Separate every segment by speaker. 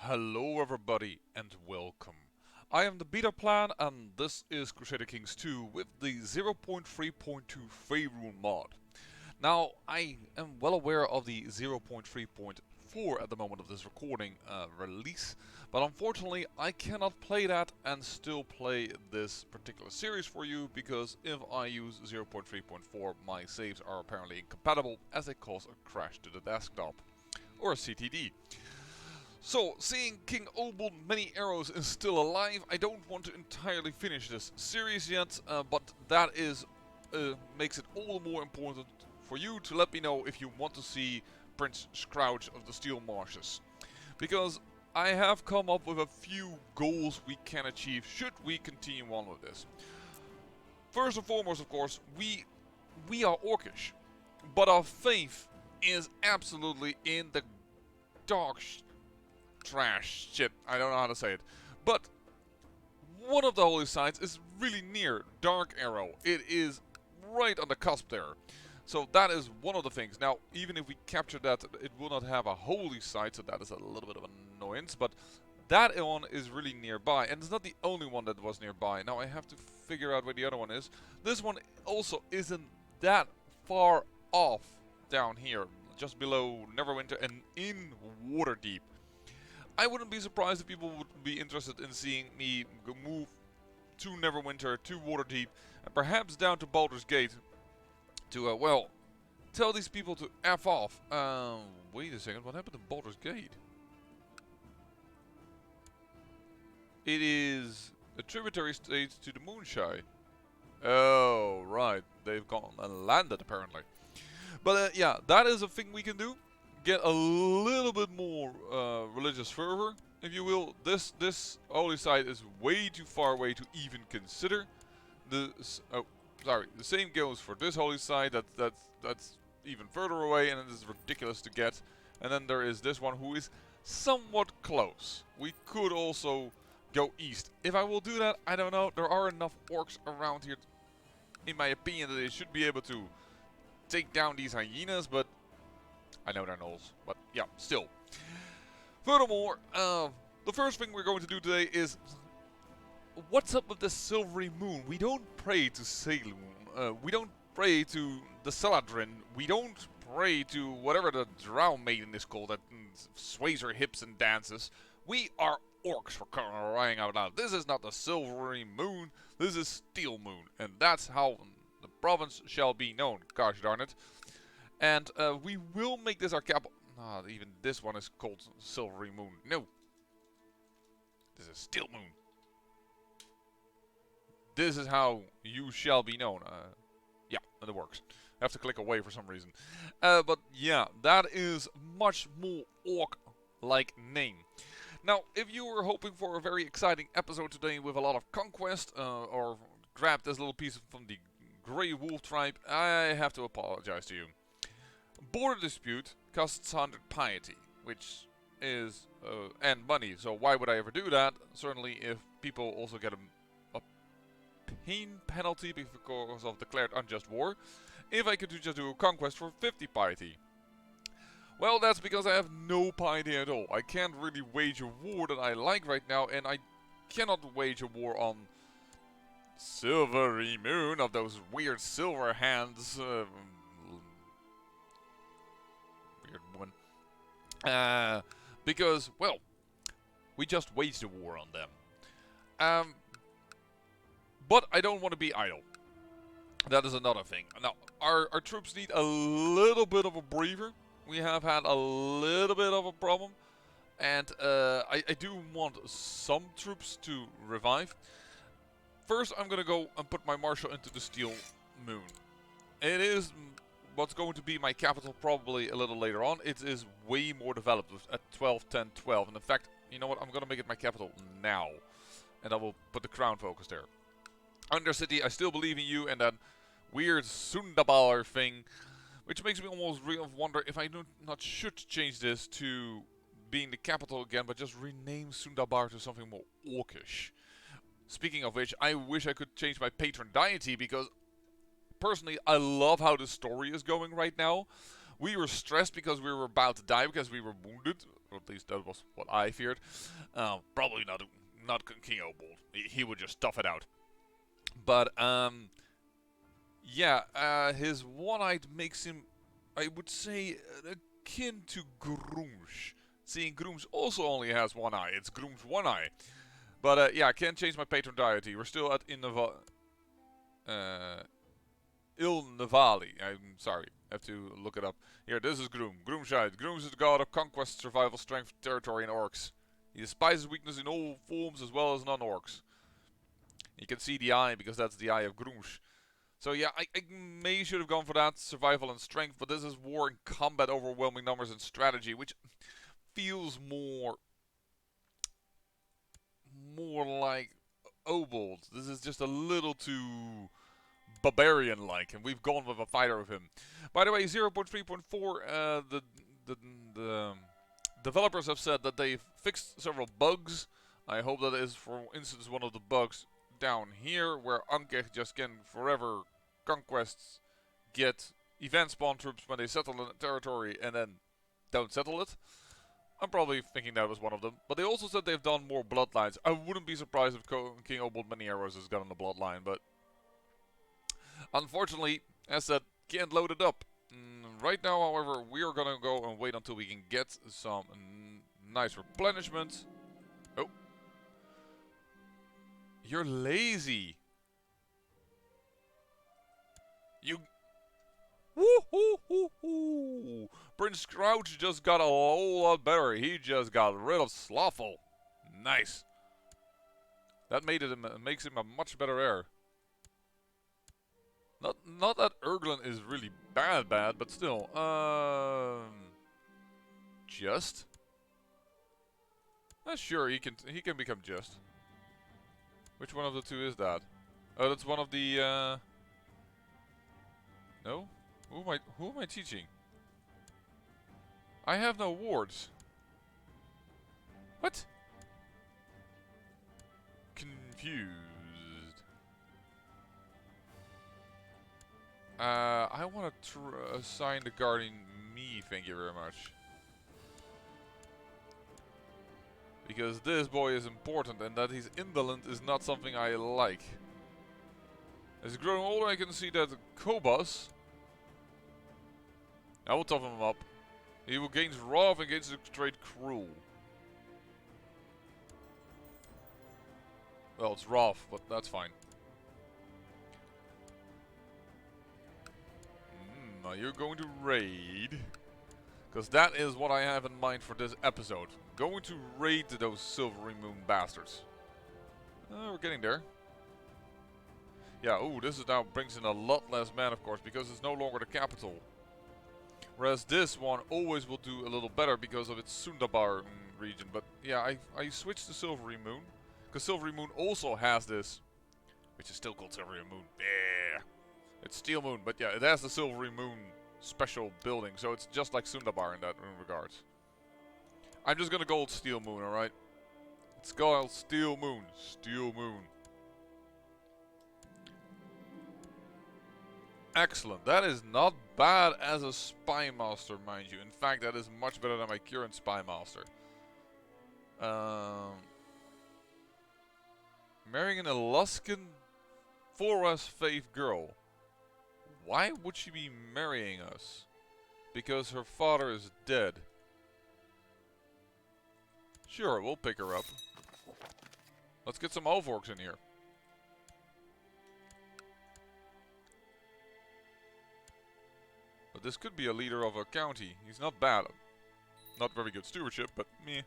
Speaker 1: Hello everybody and welcome. I am the Beta Plan and this is Crusader Kings 2 with the 0.3.2 Faerûn mod. Now I am well aware of the 0.3.4 at the moment of this recording release, but unfortunately I cannot play that and still play this particular series for you because if I use 0.3.4 my saves are apparently incompatible as they cause a crash to the desktop, or a CTD. So, seeing King Obould Many-Arrows is still alive, I don't want to entirely finish this series yet, but that is makes it all the more important for you to let me know if you want to see Prince Scrouch of the Steel Marshes. Because I have come up with a few goals we can achieve should we continue on with this. First and foremost, of course, we are Orcish, but our faith is absolutely in the dog trash shit. I don't know how to say it. But one of the holy sites is really near Dark Arrow. It is right on the cusp there. So that is one of the things. Now, even if we capture that, it will not have a holy site, so that is a little bit of an annoyance. But that one is really nearby, and it's not the only one that was nearby. Now I have to figure out where the other one is. This one also isn't that far off down here, just below Neverwinter and in Waterdeep. I wouldn't be surprised if people would be interested in seeing me move to Neverwinter, to Waterdeep, and perhaps down to Baldur's Gate to, well, tell these people to F off. Wait a second, what happened to Baldur's Gate? It is a tributary state to the Moonshine. Oh, right, they've gone and landed apparently. But yeah, that is a thing we can do. Get a little bit more religious fervor, if you will. This holy site is way too far away to even consider. The same goes for this holy site. That's even further away, and it is ridiculous to get. And then there is this one who is somewhat close. We could also go east. If I will do that, I don't know. There are enough orcs around here, in my opinion, that they should be able to take down these hyenas, but I know they're gnolls, but yeah, still. Furthermore, the first thing we're going to do today is, what's up with the silvery moon? We don't pray to Faerûn, we don't pray to the Saladrin, we don't pray to whatever the drow maiden is called that sways her hips and dances. We are orcs, for crying out loud. This is not the silvery moon, this is steel moon, and that's how the province shall be known, gosh darn it. And we will make this our capital. Ah, even this one is called Silvery Moon. No. This is Steel Moon. This is how you shall be known. Yeah, it works. I have to click away for some reason. But yeah, that is much more orc-like name. Now, if you were hoping for a very exciting episode today with a lot of conquest, or grab this little piece from the Grey Wolf tribe, I have to apologize to you. Border dispute costs 100 piety, which is and money. So why would I ever do that? Certainly, if people also get a pain penalty because of declared unjust war. If I could just do a conquest for 50 piety. Well, that's because I have no piety at all. I can't really wage a war that I like right now, and I cannot wage a war on Silvery Moon of those weird silver hands. One. Because, well, we just waged a war on them. But I don't want to be idle. That is another thing. Now, our troops need a little bit of a breather. We have had a little bit of a problem. And I do want some troops to revive. First, I'm going to go and put my marshal into the Steel Moon. It is what's going to be my capital probably a little later on. It is way more developed at 12, 10, 12. And in fact, you know what? I'm going to make it my capital now. And I will put the crown focus there. Undercity, I still believe in you. And that weird Sundabar thing, which makes me almost wonder if I not should change this to being the capital again, but just rename Sundabar to something more orcish. Speaking of which, I wish I could change my patron deity, because personally, I love how the story is going right now. We were stressed because we were about to die because we were wounded Or at least that was what I feared. Probably not King Obould. He would just tough it out. But yeah, his one-eyed makes him, I would say, akin to Groom's. Seeing Groom's also only has one eye. It's Groom's one eye. But yeah, I can't change my patron deity. We're still at Il Navali. I'm sorry, I have to look it up. Here, this is Groom. Groomshide. Groom is the god of conquest, survival, strength, territory, and orcs. He despises weakness in all forms as well as non-orcs. You can see the eye because that's the eye of Groomsh. So yeah, I may should have gone for that, survival and strength, but this is war and combat, overwhelming numbers and strategy, which feels more like Obould. This is just a little too barbarian-like, and we've gone with a fighter of him. By the way, 0.3.4, the developers have said that they've fixed several bugs. I hope that is, for instance, one of the bugs down here, where Ankh just can forever conquests get event spawn troops when they settle in a territory and then don't settle it. I'm probably thinking that was one of them. But they also said they've done more bloodlines. I wouldn't be surprised if King Obould Many-Arrows has gotten a bloodline, but unfortunately, as said, can't load it up. Right now, however, we are gonna go and wait until we can get some nice replenishment. Oh. You're lazy. You... Woo-hoo-hoo-hoo! Prince Crouch just got a whole lot better. He just got rid of Slothful. Nice. That makes him a much better heir. Not that Erglin is really bad, but still. Just? Sure, he can become just. Which one of the two is that? Oh, that's one of the. No? Who am I teaching? I have no wards. What? Confused. I want to assign the guarding me, thank you very much. Because this boy is important, and that he's indolent is not something I like. As he's growing older, I can see that Kobus... I will toughen him up. He will gain wrath and gains the trait cruel. Well, it's wrath, but that's fine. Now you're going to raid. Because that is what I have in mind for this episode. Going to raid those Silvery Moon bastards. We're getting there. Yeah, ooh, this is now brings in a lot less men, of course, because it's no longer the capital. Whereas this one always will do a little better because of its Sundabar region. But yeah, I switched to Silvery Moon. Because Silvery Moon also has this. Which is still called Silvery Moon. Yeah. It's Steel Moon, but yeah, it has the Silvery Moon special building. So it's just like Sundabar in that regards. I'm just gonna go with Steel Moon, alright? It's called Steel Moon. Steel Moon. Excellent. That is not bad as a Spy Master, mind you. In fact, that is much better than my current Spy Master. Marrying an Alaskan Forest Faith girl. Why would she be marrying us? Because her father is dead. Sure, we'll pick her up. Let's get some elf orcs in here. But this could be a leader of a county. He's not bad. Not very good stewardship, but meh.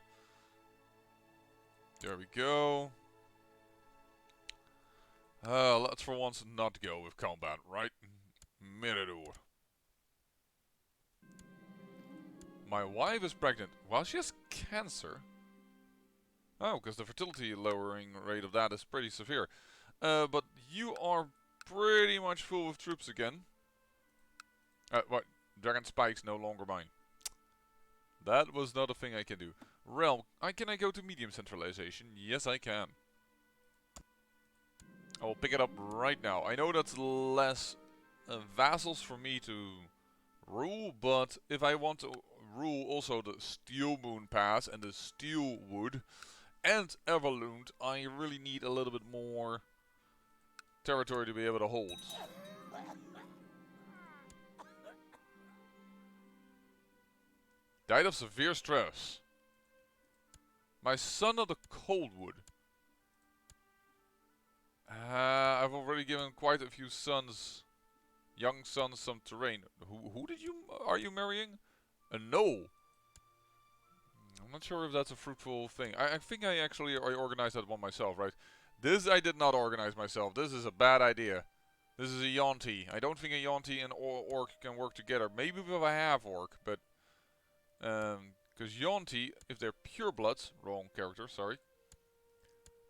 Speaker 1: There we go. Let's for once not go with combat, right? Mirador. My wife is pregnant. Well, she has cancer. Oh, because the fertility lowering rate of that is pretty severe. But you are pretty much full with troops again. What? Dragon Spike's no longer mine. That was not a thing I can do. Realm. Can I go to medium centralization? Yes, I can. I will pick it up right now. I know that's less vassals for me to rule, but if I want to rule also the Steel Moon Pass and the Steel Wood and Everlund, I really need a little bit more territory to be able to hold. Died of severe stress. My son of the Coldwood. I've already given quite a few sons, young sons, some terrain. Who are you marrying? No. I'm not sure if that's a fruitful thing. I think I actually organized that one myself, right? This I did not organize myself. This is a bad idea. This is a Yonti. I don't think a Yonti and Orc can work together. Maybe with a half Orc, but because Yonti, if they're purebloods, wrong character, sorry,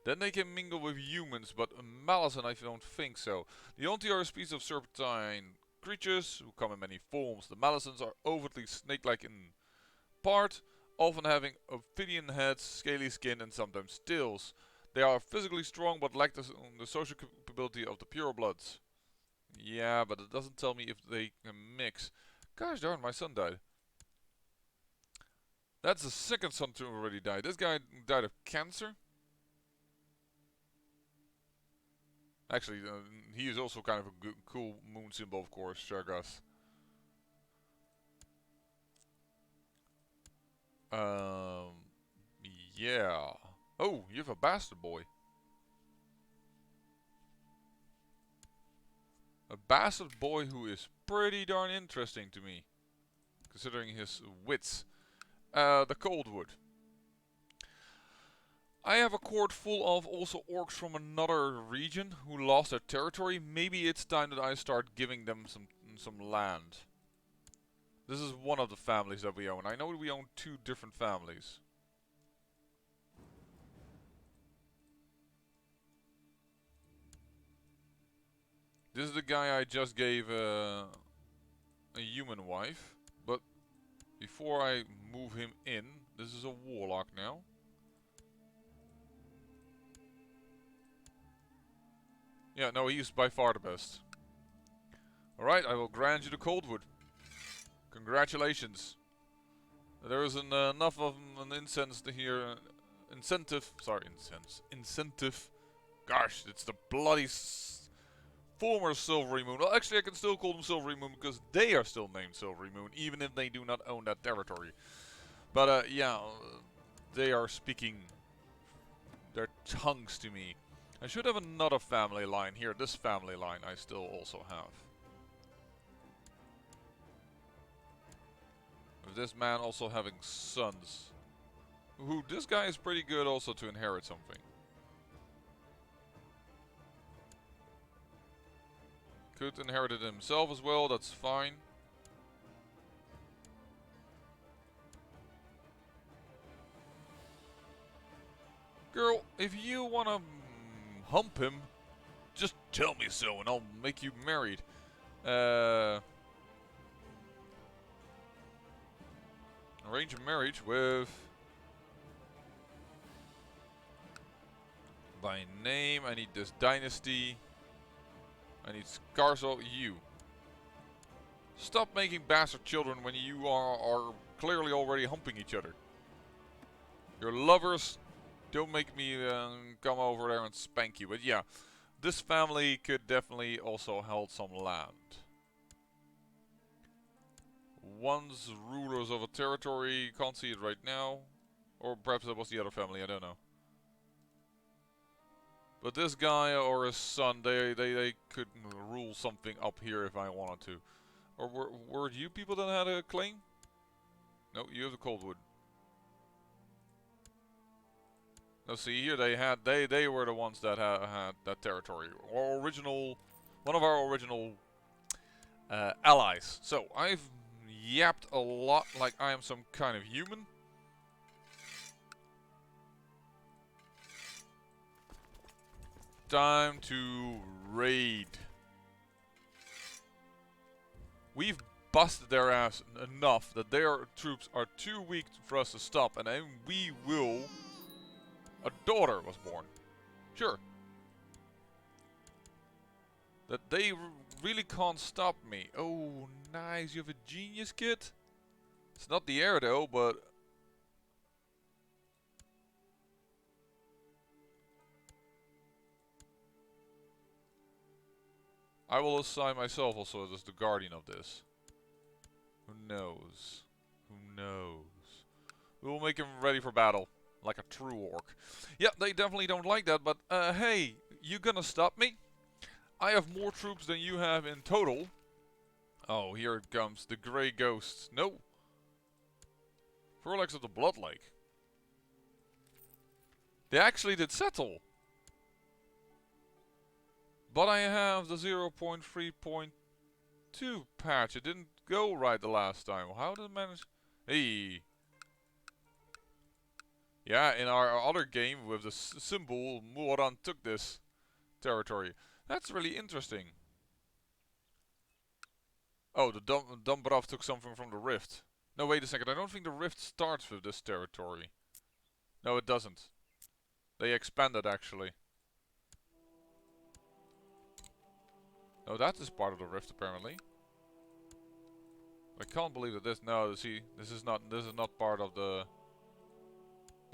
Speaker 1: then they can mingle with humans, but Malison I don't think so. The Yonti are a species of serpentine creatures who come in many forms. The Malisons are overtly snake-like in part, often having ophidian heads, scaly skin and sometimes tails. They are physically strong but lack the social capability of the purebloods. Yeah, but it doesn't tell me if they can mix. Gosh darn, my son died. That's the second son to already die. This guy died of cancer. Actually, he is also kind of a cool moon symbol, of course, Shargas. Yeah. Oh, you have a bastard boy. A bastard boy who is pretty darn interesting to me, considering his wits. The Coldwood. I have a court full of also orcs from another region who lost their territory. Maybe it's time that I start giving them some land. This is one of the families that we own. I know we own two different families. This is the guy I just gave a human wife. But before I move him in, this is a warlock now. Yeah, no, he's by far the best. Alright, I will grant you the Coldwood. Congratulations. There is enough of an incentive here. Incentive. Gosh, it's the bloody former Silvery Moon. Well, actually, I can still call them Silvery Moon because they are still named Silvery Moon, even if they do not own that territory. But yeah, they are speaking their tongues to me. I should have another family line here. This family line I still also have. With this man also having sons. Who, this guy is pretty good also to inherit something. Could inherit it himself as well, that's fine. Girl, if you wanna hump him, just tell me so and I'll make you married. Arrange a marriage with... By name, I need this dynasty. I need Scarzo, you. Stop making bastard children when you are clearly already humping each other. Your lovers, don't make me come over there and spank you. But yeah, this family could definitely also hold some land. Once rulers of a territory, can't see it right now. Or perhaps that was the other family, I don't know. But this guy or his son, they could rule something up here if I wanted to. Or were you people that had a claim? No, you have the Coldwood. Now see here, they were the ones that had that territory. Our original, one of our original allies. So I've yapped a lot like I am some kind of human. Time to raid. We've busted their ass enough that their troops are too weak for us to stop, and then we will... A daughter was born. Sure. That they really can't stop me. Oh, nice. You have a genius kid? It's not the air though, but I will assign myself also as the guardian of this. Who knows? Who knows? We will make him ready for battle, like a true orc. Yeah, they definitely don't like that, but hey, you gonna stop me? I have more troops than you have in total. Oh, here it comes, the Grey Ghosts. No! Furlex of the Blood Lake. They actually did settle. But I have the 0.3.2 patch. It didn't go right the last time. How did it manage? Hey! Yeah, in our other game with the symbol, Muaran took this territory. That's really interesting. Oh, the Dumbrav took something from the Rift. No, wait a second. I don't think the Rift starts with this territory. No, it doesn't. They expanded, actually. No, that is part of the Rift, apparently. I can't believe that this. No, see, this is not part of the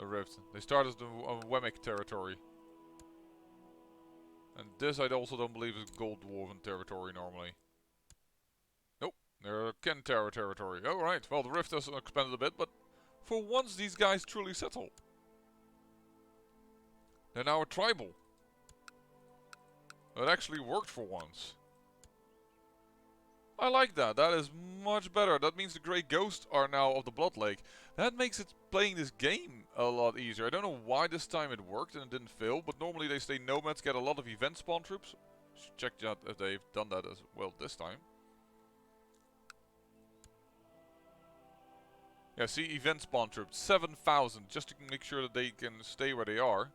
Speaker 1: Rift. They started the Wemmick territory. And this I also don't believe is Gold Dwarven territory normally. Nope, they're Kentara territory. Oh right, well the Rift has expanded a bit, but for once these guys truly settle. They're now a tribal. It actually worked for once. I like that. That is much better. That means the Grey Ghosts are now of the Blood Lake. That makes it playing this game a lot easier. I don't know why this time it worked and it didn't fail, but normally they say nomads get a lot of event spawn troops. Should check out if they've done that as well this time. Yeah, see, event spawn troops, 7,000, just to make sure that they can stay where they are.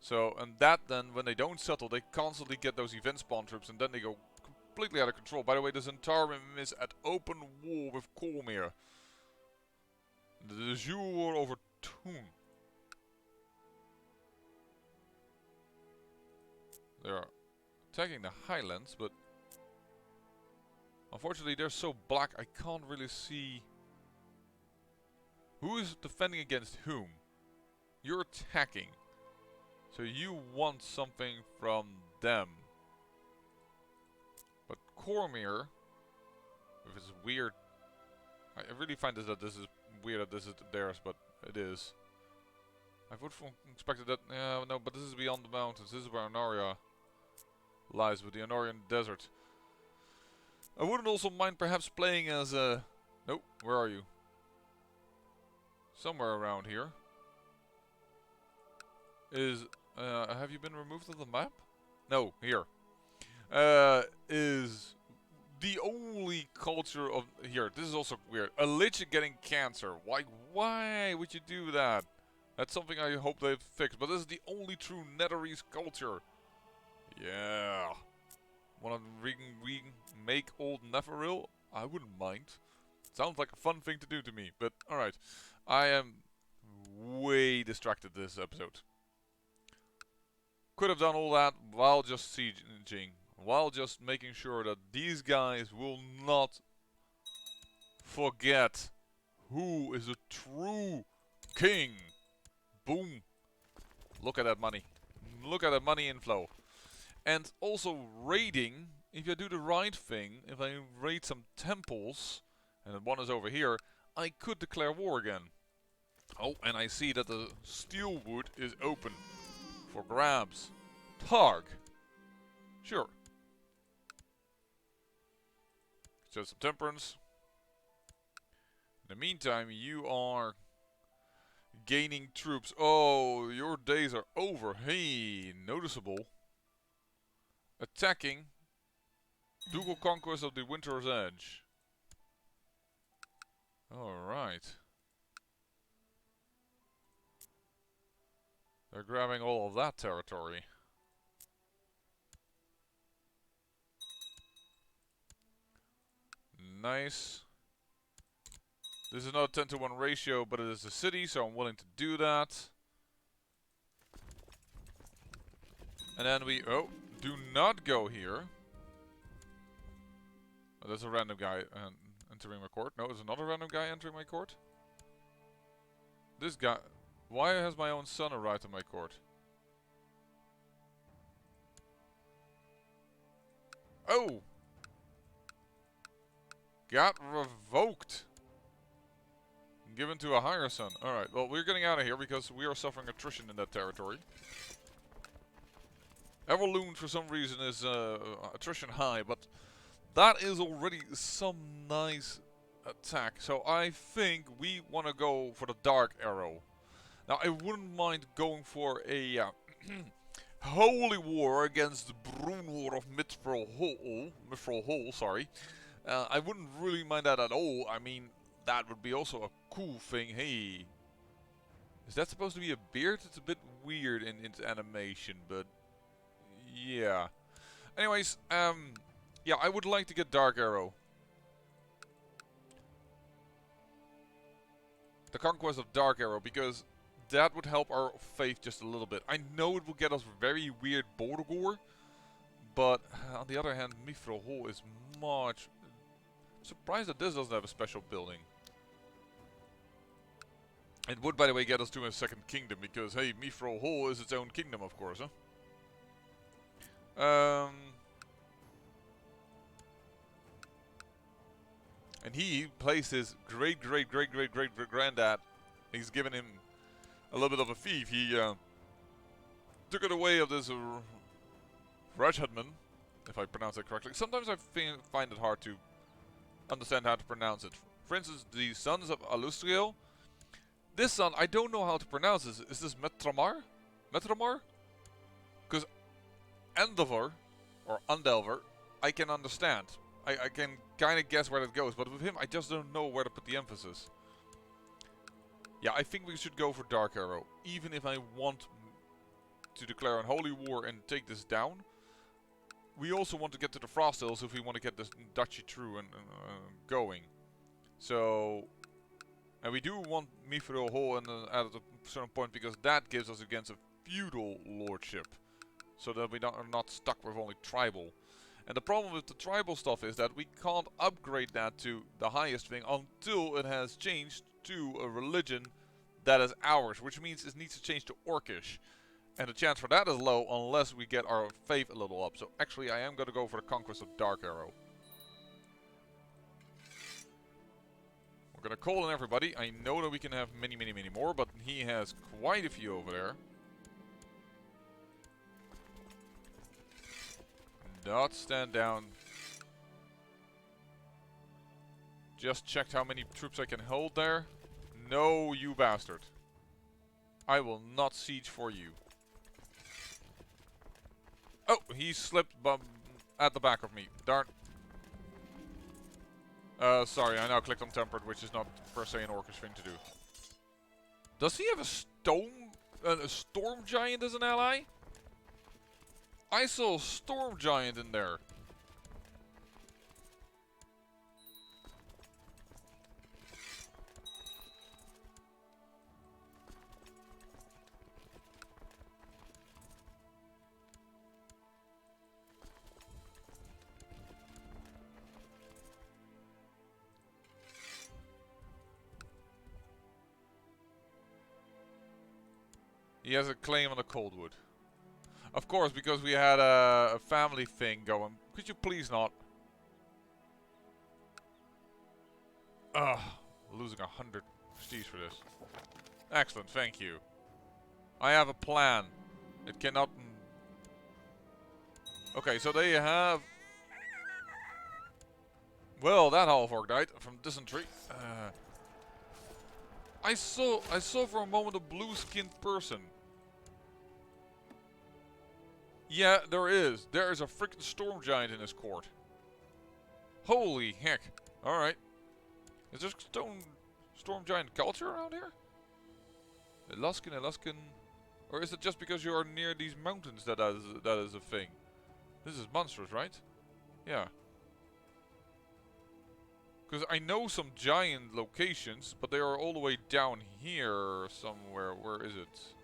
Speaker 1: So, and that then, when they don't settle, they constantly get those event spawn troops, and then they go completely out of control. By the way, the Zentarum is at open war with Cormyr. The Azure over Toon. They are attacking the highlands, but unfortunately they're so black I can't really see who is defending against whom. You're attacking, so you want something from them. But Cormyr, with his weird, I really find that this is weird that this is theirs, but it is. I would have expected that. No, but this is beyond the mountains. This is where Anaria lies, with the Anarian desert. I wouldn't also mind perhaps playing as a. Nope. Where are you? Somewhere around here. Is have you been removed of the map? No, here. Is the only culture of here. This is also weird. A lich getting cancer. Why would you do that? That's something I hope they've fixed. But this is the only true Netherese culture. Yeah. Wanna remake old Neferil? I wouldn't mind. Sounds like a fun thing to do to me. But alright. I am way distracted this episode. Could have done all that while just sieging. While just making sure that these guys will not forget who is a true king. Boom. Look at that money. Look at that money inflow. And also raiding, if I do the right thing, if I raid some temples, and one is over here, I could declare war again. Oh, and I see that the steel wood is open for grabs. Targ. Sure. So some temperance. In the meantime, you are gaining troops. Oh, your days are over. Hey, noticeable. Attacking. Ducal conquest of the Winter's Edge. Alright. They're grabbing all of that territory. Nice. This is not a 10-to-1 ratio, but it is a city, so I'm willing to do that. And then we... Oh, do not go here. Oh, that's a random guy. entering my court. No, there's another random guy entering my court. This guy... Why has my own son arrived in my court? Oh! Got revoked. Given to a higher son. Alright, well, we're getting out of here because we are suffering attrition in that territory. Everloon, for some reason, is attrition high, but that is already some nice attack. So I think we want to go for the Dark Arrow. Now, I wouldn't mind going for a holy war against the Brunor of Mithril Hall, sorry. I wouldn't really mind that at all. I mean, that would be also a cool thing. Hey, is that supposed to be a beard? It's a bit weird in its animation, but yeah. Anyways, yeah, I would like to get Dark Arrow. The conquest of Dark Arrow, because that would help our faith just a little bit. I know it will get us very weird border gore, but on the other hand, Mithril Hall is much... I'm surprised that this doesn't have a special building. It would, by the way, get us to a second kingdom, because, hey, Mithril Hall is its own kingdom, of course, huh? And he placed his great-great-great-great-great-granddad. He's given him a little bit of a fief. He took it away of this Rajhadman, if I pronounce it correctly. Sometimes I find it hard to understand how to pronounce it. For instance, the sons of Alustriel. This son, I don't know how to pronounce this. Is this Metramar? Metramar? Because Endeavor, or Undelver, I can understand. I can kind of guess where that goes, but with him, I just don't know where to put the emphasis. Yeah, I think we should go for Dark Arrow, even if I want to declare an holy war and take this down. We also want to get to the Frost Hills if we want to get this duchy through and going. So, and we do want Mithril Hall at a certain point, because that gives us against a feudal lordship, so that we are not stuck with only tribal. And the problem with the tribal stuff is that we can't upgrade that to the highest thing until it has changed to a religion that is ours, which means it needs to change to Orcish. And the chance for that is low unless we get our faith a little up. So actually I am going to go for the conquest of Dark Arrow. We're going to call in everybody. I know that we can have many more, but he has quite a few over there. Not stand down. Just checked how many troops I can hold there. No, you bastard. I will not siege for you. Oh, he slipped at the back of me. Darn. Sorry, I now clicked on tempered, which is not per se an Orcish thing to do. Does he have a storm giant as an ally? I saw a storm giant in there. He has a claim on the Coldwood. Of course, because we had a family thing going. Could you please not? Ugh, losing 100 prestige for this. Excellent, thank you. I have a plan. It cannot... Okay, so there you have... Well, that half-orc died from dysentery. I saw for a moment a blue-skinned person. Yeah, there is. There is a freaking storm giant in his court. Holy heck. Alright. Is there storm giant culture around here? Eluskin. Or is it just because you are near these mountains that is a thing? This is monstrous, right? Yeah. Because I know some giant locations, but they are all the way down here somewhere. Where is it?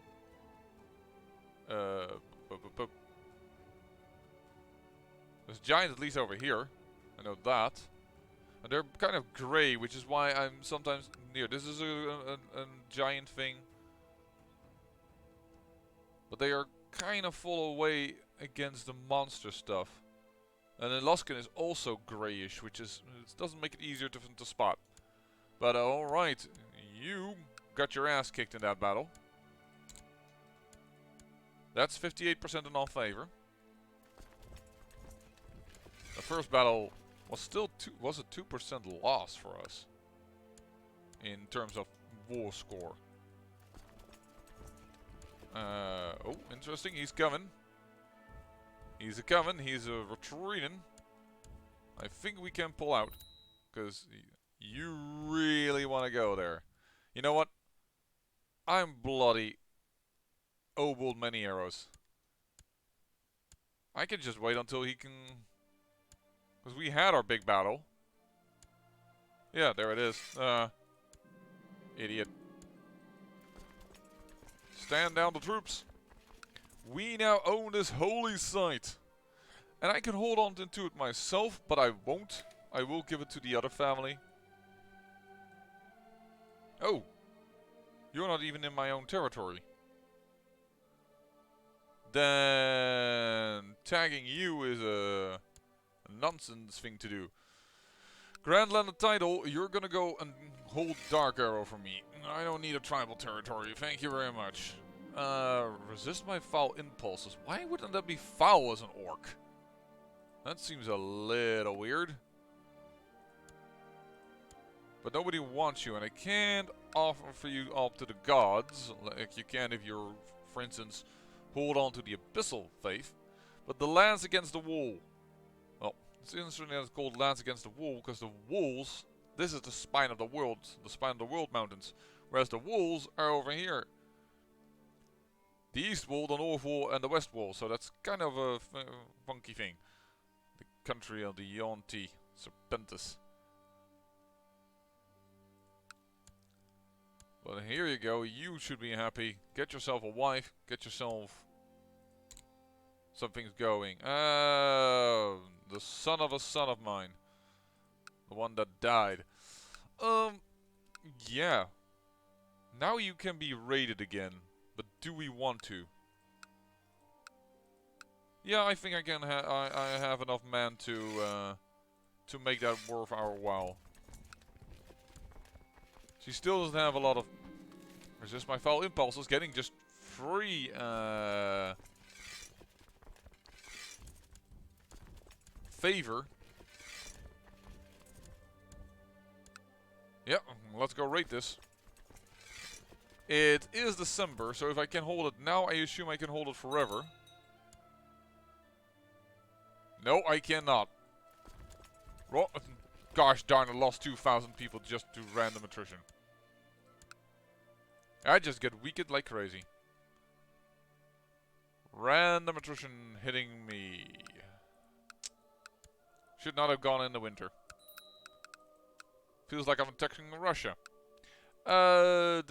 Speaker 1: There's giant at least over here. I know that. And they're kind of grey, which is why I'm sometimes near. This is a giant thing. But they are kind of full away against the monster stuff. And then Luskin is also greyish, which is it doesn't make it easier to spot. But alright, you got your ass kicked in that battle. That's 58% in our favor. The first battle was still was a 2% loss for us in terms of war score. Oh, interesting. He's coming. He's a coming. He's a retreating. I think we can pull out because you really want to go there. You know what? I'm bloody Obould Many-Arrows. I can just wait until he can... Because we had our big battle. Yeah, there it is. Idiot. Stand down the troops. We now own this holy site. And I can hold on to it myself, but I won't. I will give it to the other family. Oh. You're not even in my own territory. Then tagging you is a nonsense thing to do. Grand Landed title, you're gonna go and hold Dark Arrow for me. I don't need a tribal territory, thank you very much. Resist my foul impulses. Why wouldn't that be foul as an orc? That seems a little weird. But nobody wants you, and I can't offer for you up to the gods, like you can if you're, for instance, hold on to the Abyssal Faith. But the Lance Against the Wall. Well, it's interesting that it's called Lance Against the Wall, because the walls, this is the spine of the world mountains. Whereas the walls are over here. The east wall, the north wall, and the west wall. So that's kind of a funky thing. The country of the Yonti Serpentis. But here you go, you should be happy. Get yourself a wife, get yourself something's going. The son of a son of mine. The one that died. Yeah. Now you can be raided again. But do we want to? Yeah, I think I can I have enough men to make that worth our while. She still doesn't have a lot of... Resist my foul impulses, getting just free favor. Yep, let's go rate this. It is December, so if I can hold it now, I assume I can hold it forever. No, I cannot. Gosh darn, I lost 2,000 people just to random attrition. I just get weakened like crazy. Random attrition hitting me. Should not have gone in the winter. Feels like I'm attacking Russia. I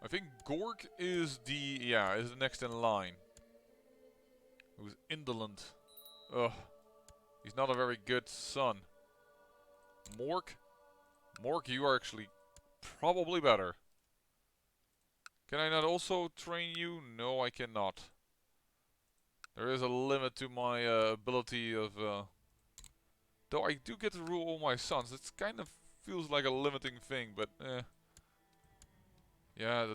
Speaker 1: think Gork is the next in line. Who's indolent. Ugh. He's not a very good son. Mork? Mork, you are actually probably better. Can I not also train you? No, I cannot. There is a limit to my ability of... though I do get to rule all my sons. It kind of feels like a limiting thing, but yeah,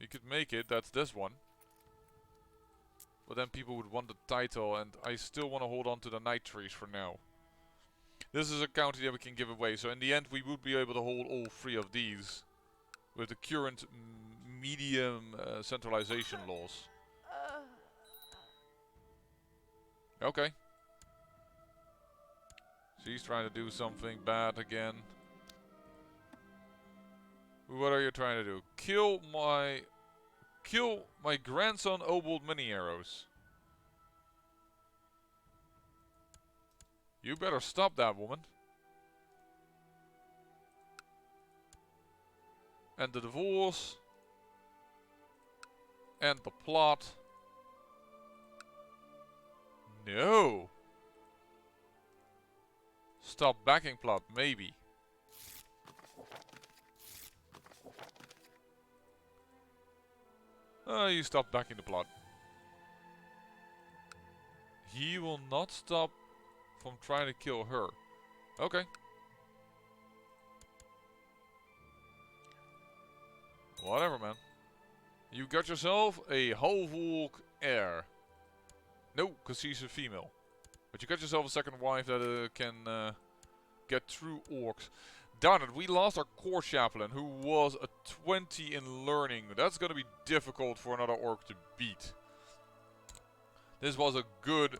Speaker 1: you could make it. That's this one. But then people would want the title, and I still want to hold on to the Night Trees for now. This is a county that we can give away, so in the end we would be able to hold all three of these with the current medium centralization laws. Okay. She's trying to do something bad again. What are you trying to do? Kill my grandson Obould Many-Arrows. You better stop that, woman. And the divorce. And the plot. No. Stop backing plot, maybe. You stop backing the plot. He will not stop from trying to kill her. Okay. Whatever, man. You got yourself a Halvolk heir. No, because she's a female. But you got yourself a second wife that can get through orcs. Darn it, we lost our core chaplain, who was a 20 in learning. That's going to be difficult for another orc to beat. This was a good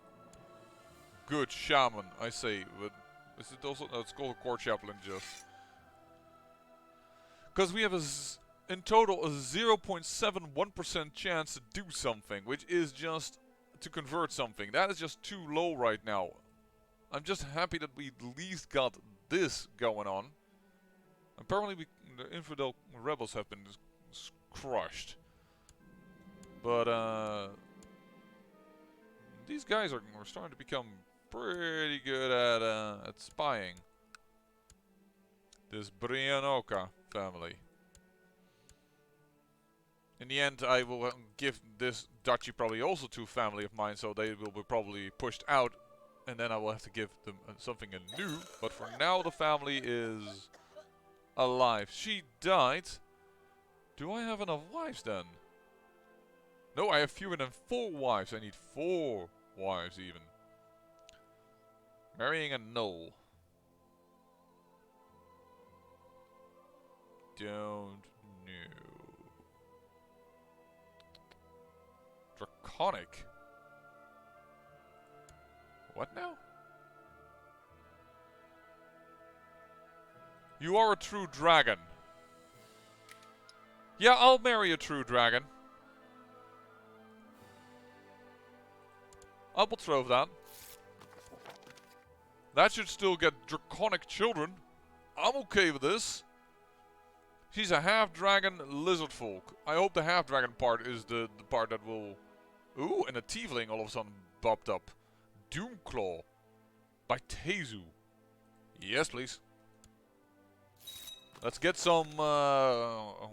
Speaker 1: shaman, I say. But is it also? No, it's called a core chaplain just. Because we have in total a 0.71% chance to do something, which is just to convert something. That is just too low right now. I'm just happy that we at least got this going on. Apparently the infidel rebels have been crushed. But these guys are starting to become pretty good at spying. This Brianoka family. In the end, I will give this duchy probably also to a family of mine, so they will be probably pushed out, and then I will have to give them something new. But for now, the family is alive. She died. Do I have enough wives then? No, I have fewer than 4 wives. I need 4 wives even. Marrying a null. Don't know. Draconic. What now? You are a true dragon. Yeah, I'll marry a true dragon. I'll betroth that. That should still get draconic children. I'm okay with this. She's a half-dragon lizard folk. I hope the half-dragon part is the part that will... Ooh, and a tiefling all of a sudden popped up. Doomclaw. By Tezu. Yes, please. Let's get some... hold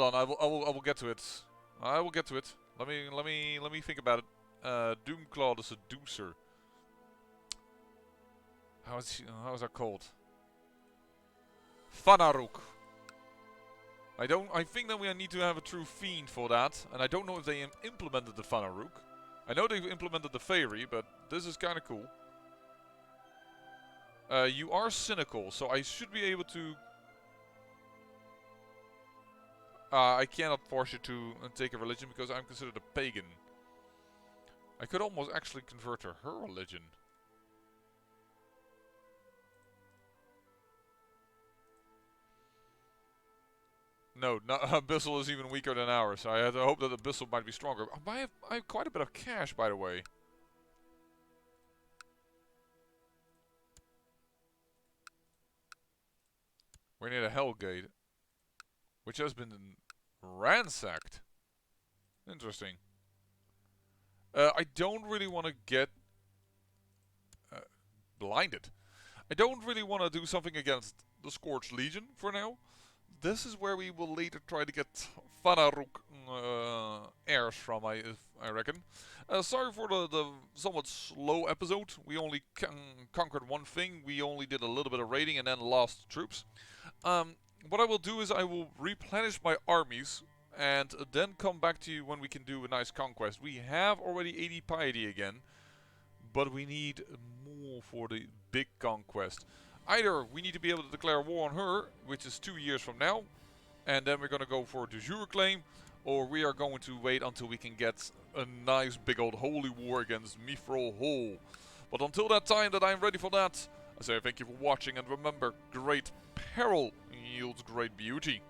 Speaker 1: on, I will get to it. I will get to it. Let me think about it. Doomclaw the Seducer. How is that called? Faerûn. I think that we need to have a true fiend for that, and I don't know if they implemented the Faerûn. I know they've implemented the Fairy, but this is kind of cool. You are cynical, so I should be able to... I cannot force you to take a religion because I'm considered a pagan. I could almost actually convert to her religion. No, Abyssal is even weaker than ours. I had to hope that Abyssal might be stronger. I have quite a bit of cash, by the way. We're near the Hellgate, which has been ransacked. Interesting. I don't really want to get blinded. I don't really want to do something against the Scorched Legion for now. This is where we will later try to get Faerûn heirs from, I reckon. Sorry for the somewhat slow episode. We only conquered one thing. We only did a little bit of raiding and then lost troops. What I will do is I will replenish my armies and then come back to you when we can do a nice conquest. We have already 80 piety again, but we need more for the big conquest. Either we need to be able to declare war on her, which is 2 years from now, and then we're going to go for a de jure claim, or we are going to wait until we can get a nice big old holy war against Mithril Hall. But until that time that I'm ready for that, I say thank you for watching, and remember, great peril yields great beauty.